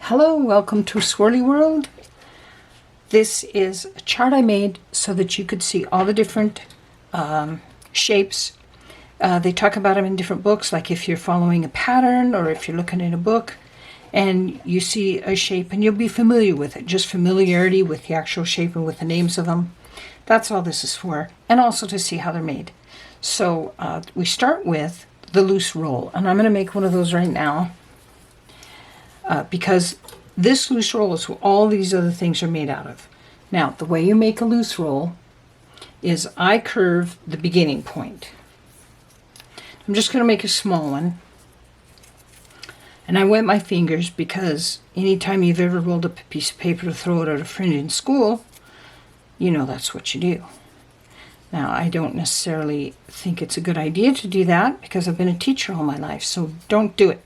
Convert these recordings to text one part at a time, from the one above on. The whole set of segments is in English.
Hello, welcome to Swirly World. This is a chart I made so that you could see all the different shapes. They talk about them in different books, like if you're following a pattern or if you're looking in a book and you see a shape and you'll be familiar with it, just familiarity with the actual shape and with the names of them. That's all this is for, and also to see how they're made. So we start with the loose roll, and I'm going to make one of those right now. Because this loose roll is what all these other things are made out of. Now, the way you make a loose roll is I curve the beginning point. I'm just going to make a small one. And I wet my fingers because anytime you've ever rolled up a piece of paper to throw it at a friend in school, you know that's what you do. Now, I don't necessarily think it's a good idea to do that because I've been a teacher all my life, so don't do it.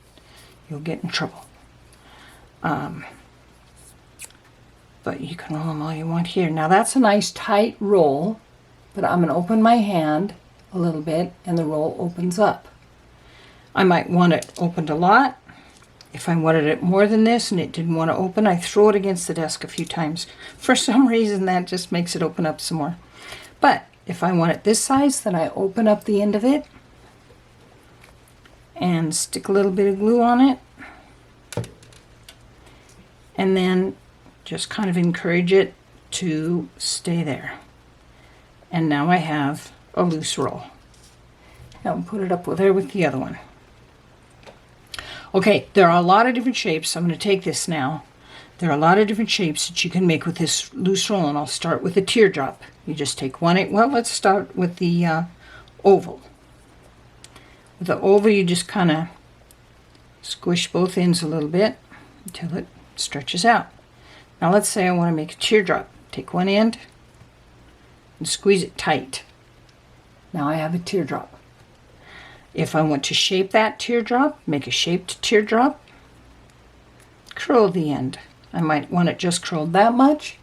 You'll get in trouble. But you can roll them all you want here. Now that's a nice tight roll, but I'm going to open my hand a little bit and the roll opens up. I might want it opened a lot. If I wanted it more than this and it didn't want to open, I throw it against the desk a few times. For some reason that just makes it open up some more. But if I want it this size, then I open up the end of it and stick a little bit of glue on it. And then just kind of encourage it to stay there. And now I have a loose roll. Now I'll put it up there with the other one. Okay, there are a lot of different shapes. I'm going to take this now. There are a lot of different shapes that you can make with this loose roll, and I'll start with a teardrop. You just take one. Well, let's start with the oval. With the oval, you just kind of squish both ends a little bit until it stretches out. Now let's say I want to make a teardrop. Take one end and squeeze it tight. Now I have a teardrop. If I want to shape that teardrop, make a shaped teardrop, curl the end. I might want it just curled that much,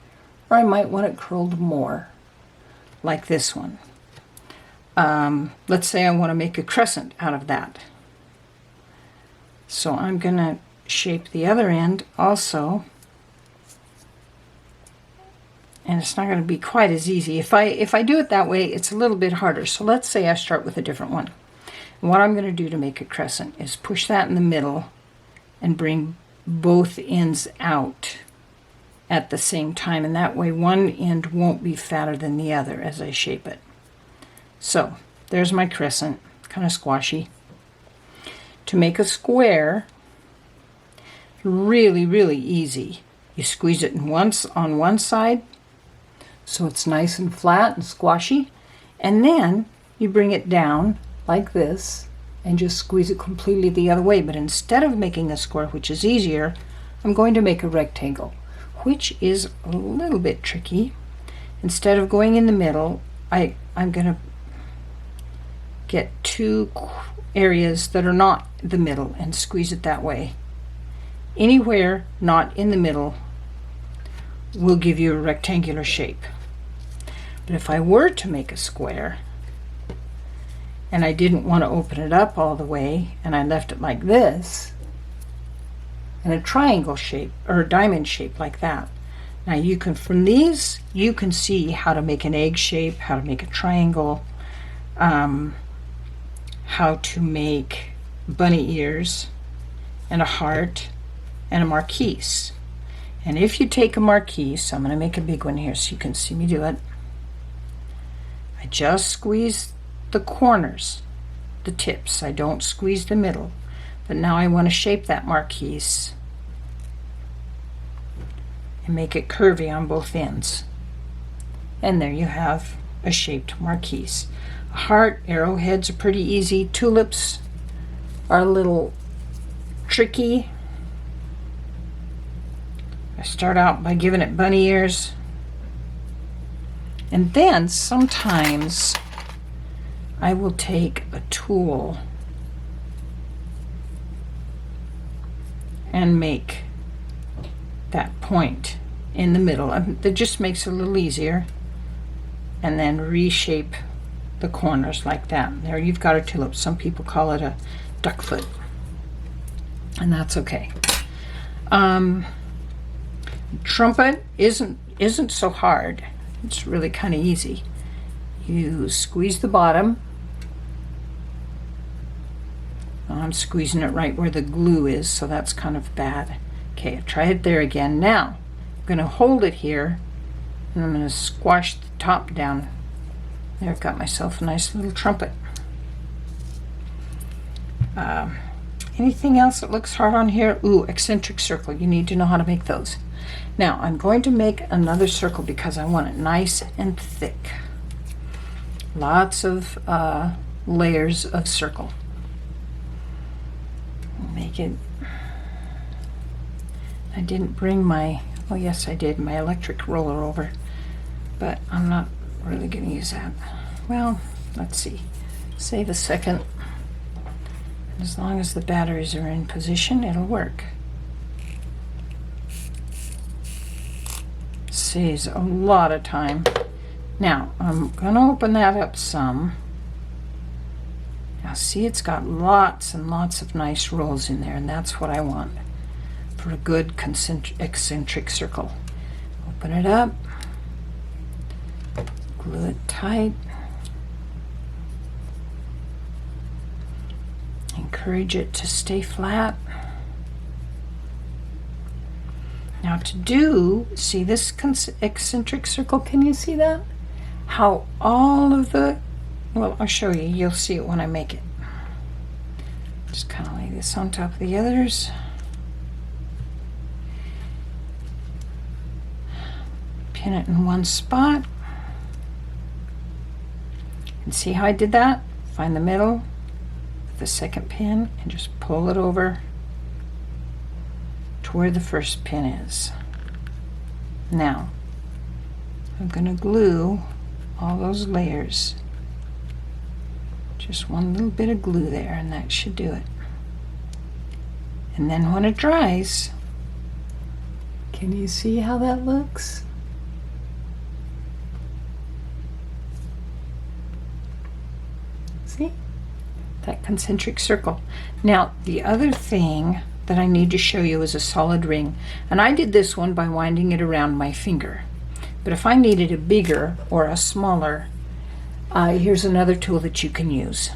or I might want it curled more, like this one. Let's say I want to make a crescent out of that. So I'm going to shape the other end also, and it's not going to be quite as easy. If I do it that way, it's a little bit harder. So let's say I start with a different one. And what I'm going to do to make a crescent is push that in the middle and bring both ends out at the same time, and that way one end won't be fatter than the other as I shape it. So there's my crescent, kind of squashy. To make a square, really, really easy. You squeeze it once on one side so it's nice and flat and squashy, and then you bring it down like this and just squeeze it completely the other way. But instead of making a square, which is easier, I'm going to make a rectangle, which is a little bit tricky. Instead of going in the middle, I'm going to get two areas that are not the middle and squeeze it that way. Anywhere not in the middle will give you a rectangular shape. But if I were to make a square and I didn't want to open it up all the way and I left it like this, in a triangle shape or a diamond shape like that. Now you can, from these, you can see how to make an egg shape, how to make a triangle, how to make bunny ears and a heart and a marquise. And if you take a marquise, I'm going to make a big one here so you can see me do it. I just squeeze the corners, the tips. I don't squeeze the middle. But now I want to shape that marquise and make it curvy on both ends. And there you have a shaped marquise. A heart, arrowheads are pretty easy. Tulips are a little tricky. I start out by giving it bunny ears, and then sometimes I will take a tool and make that point in the middle. That just makes it a little easier, and then reshape the corners like that. There you've got a tulip. Some people call it a duck foot, and that's okay. Trumpet isn't so hard. It's really kind of easy. You squeeze the bottom. I'm squeezing it right where the glue is, so that's kind of bad. Okay, try it there again. Now, I'm going to hold it here, and I'm going to squash the top down. There, I've got myself a nice little trumpet. Anything else that looks hard on here? Ooh, eccentric circle. You need to know how to make those. Now, I'm going to make another circle because I want it nice and thick. Lots of layers of circle. Make it. I didn't bring my, oh yes I did, my electric roller over, but I'm not really going to use that. Well, let's see. Save a second. As long as the batteries are in position, it'll work. Saves a lot of time. Now, I'm going to open that up some. Now see, it's got lots and lots of nice rolls in there, and that's what I want for a good eccentric circle. Open it up, glue it tight, encourage it to stay flat. Now to do, see this eccentric circle, can you see that? How all of the, well, I'll show you, you'll see it when I make it. Just kind of lay this on top of the others. Pin it in one spot. And see how I did that? Find the middle with the second pin and just pull it over to where the first pin is. Now, I'm going to glue all those layers. Just one little bit of glue there, and that should do it. And then when it dries, can you see how that looks? See? That concentric circle. Now, the other thing that I need to show you is a solid ring. And I did this one by winding it around my finger. But if I needed a bigger or a smaller, here's another tool that you can use.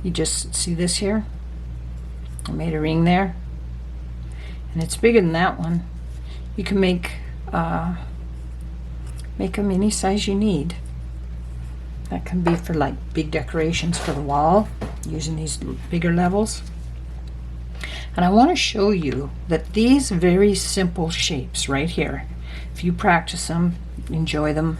You just see this here? I made a ring there. And it's bigger than that one. You can make them any size you need. That can be for like big decorations for the wall, using these bigger levels. And I want to show you that these very simple shapes right here, if you practice them, enjoy them.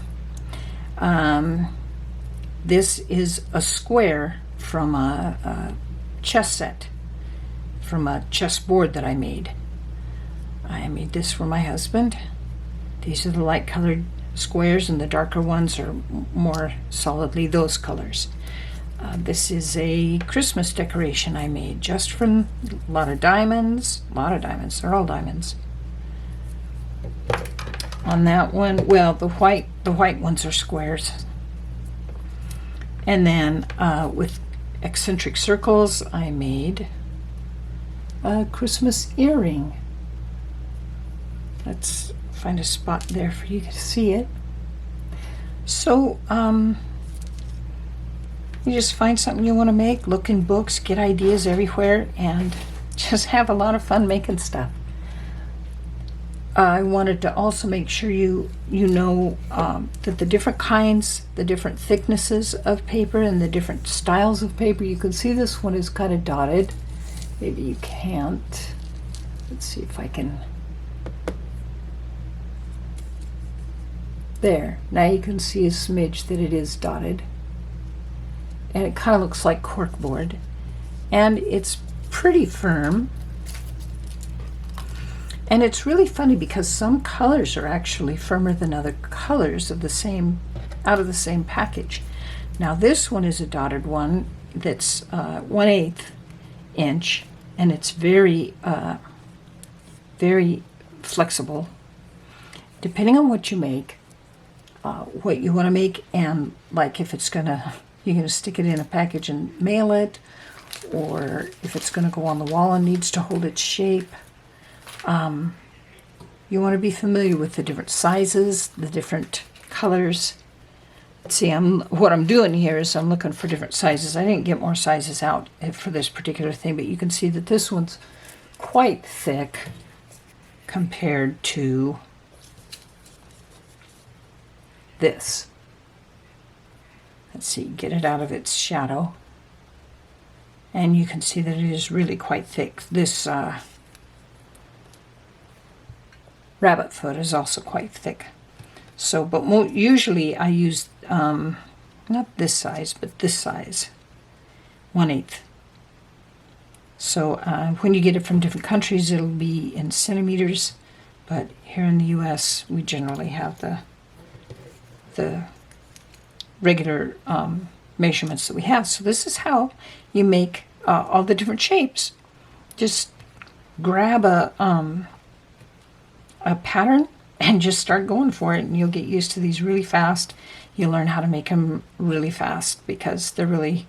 This is a square from a chess set, from a chess board that I made. I made this for my husband. These are the light colored squares, and the darker ones are more solidly those colors. This is a Christmas decoration I made just from a lot of diamonds. They're all diamonds. On that one, well, the white ones are squares. And then with eccentric circles, I made a Christmas earring. Let's find a spot there for you to see it. So you just find something you want to make, look in books, get ideas everywhere, and just have a lot of fun making stuff. I wanted to also make sure you know that the different kinds, the different thicknesses of paper and the different styles of paper. You can see this one is kind of dotted. Maybe you can't. Let's see if I can. There. Now you can see a smidge that it is dotted. And it kind of looks like corkboard. And it's pretty firm. And it's really funny because some colors are actually firmer than other colors of the same, out of the same package. Now this one is a dotted one that's 1/8 inch, and it's very, very flexible. Depending on what you make, what you want to make, and like if it's gonna, you're gonna stick it in a package and mail it, or if it's gonna go on the wall and needs to hold its shape. You want to be familiar with the different sizes, the different colors. See, what I'm doing here is I'm looking for different sizes. I didn't get more sizes out for this particular thing, but you can see that this one's quite thick compared to this. Let's see, get it out of its shadow. And you can see that it is really quite thick. This rabbit foot is also quite thick. So, but usually I use, not this size, but this size, 1/8. So when you get it from different countries, it'll be in centimeters. But here in the US, we generally have the regular measurements that we have. So this is how you make all the different shapes. Just grab a pattern and just start going for it, and you'll get used to these really fast. You'll learn how to make them really fast because they're really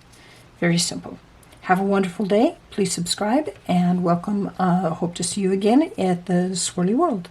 very simple. Have a wonderful day. Please subscribe and welcome. Hope to see you again at the Swirly World.